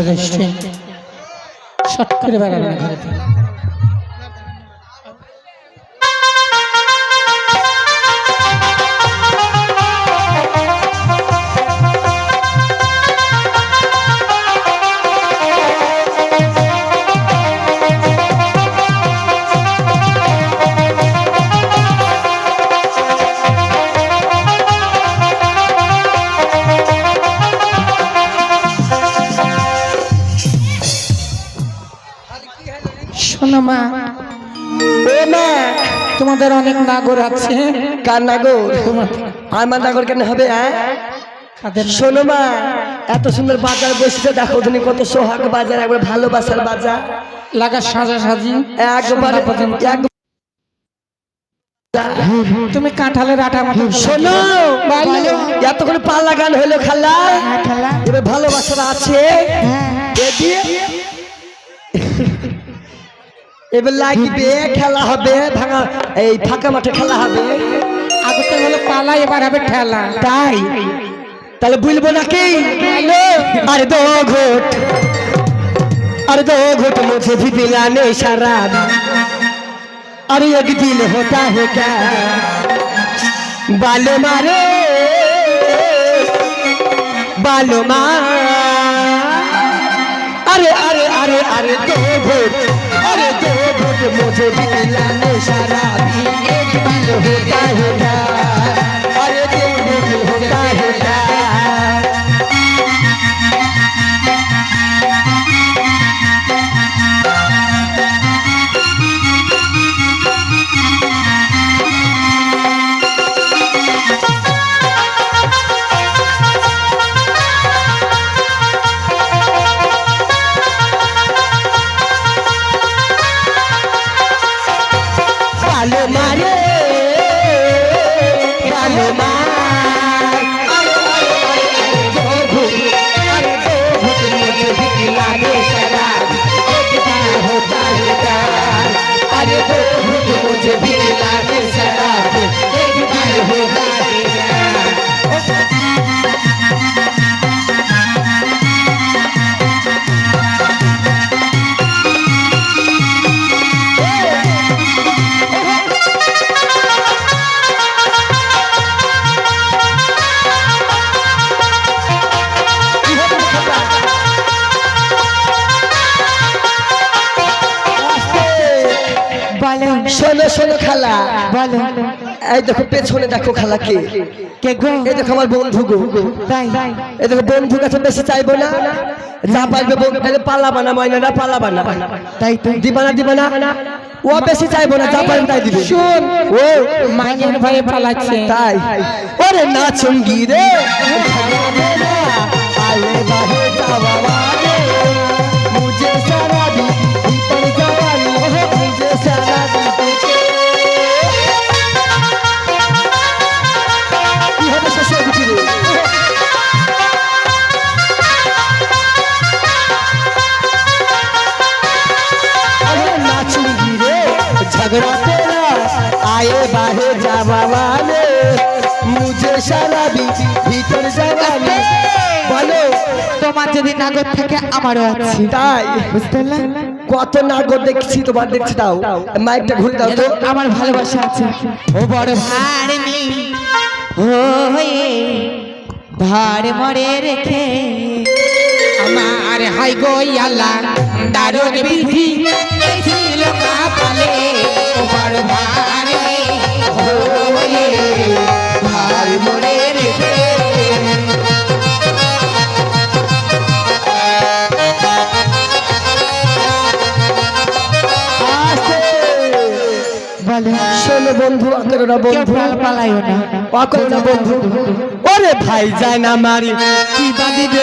চলে এসছে, শট করে বেড়াবেন ঘরেতে। শোনো মা, তোমাদের অনেক নাগর আছে। কার নাগর? আমার নাগর কেন হবে? শোনো মা, এত সুন্দর বাজার বসেছে, দেখো তুমি কত সোহাগ বাজার, একবার ভালোবাসার বাজার লাগা সাজা সাজি একবারে। তুমি কাঁঠালের আটা মতো। শোনো, এতক্ষণ পাল্লা গান হইলো খালা, এবার ভালোবাসার আছে, এবার লাগবে, খেলা হবে, ভাঙা এই ফাঁকা মাঠে খেলা হবে। আগে তো হলো পালা, এবার হবে ঠেলা। তাই তাহলে বলবো নাকি? আরে দো ঘোট, अरे दो घुट मुझे भी पिलाने शराब, अरे एक दिल होता है क्या, बालो मारे बालो मार, अरे अरे अरे अरे दो घुट, अरे दो घुट मुझे भी पिलाने शराब, एक दिल होता है क्या, अरे दो घुट होता है क्या। बालो मारे बालो मार, अरे दो घुट मुझे भी पिलाने शराब, एक दिल होता है प्यार, अरे दो घुट मुझे भी पिलाने शराब, एक दिल होता है प्यार। শোনো শোনো খালা, বলো। এই দেখো পেছনে দেখো খালা, কে কে গো? এই দেখো আমার বন্ধু গো। তাই এই দেখো বন্ধু কাছে বেশি চাইবো না, যা পাইবে বন্ধু তাহলে পালাবা না, ময়নারা পালাবা না, তাই তো দিবা না, ও বেশি চাইবো না, যা পাইবে তাই দিবে। শোন, ও মাইনের ভয়ে পালাচ্ছে। তাই ওরে নাচুঙ্গি রে, আয়ে বাহে যাওয়া রে, মুঝে শরাবি ভিতর জওয়ানি, মুঝে শরাবি দেখে কি হবে শেষে ভিতরে। नाचूंगी रे झगड़ा तेरा, आए बाहे जावा वाले, मुझे शराबी भीतर जवानी। বলো, তোমার যদি নাগর থাকে আমারও আছে। তাই বুঝতে পারলে? কত নাগর দেখছি, তোমার দেখছি, দাও মাইকটা ঘুরে দাও তো। আমার ভালোবাসা আছে। ও বড় ভারমি হয়ে ভার মরে রেখে আমার হাই গো আল্লাহ দারুণ বিধি ছিল কাপালে। ও বড় ভারমি হয়ে ভার মরে রেখে শোনো বন্ধু, অকরা বন্ধু, পালাইও না, অকরা বন্ধু, ওরে ভাই যায় না মারি কি বাদিবে।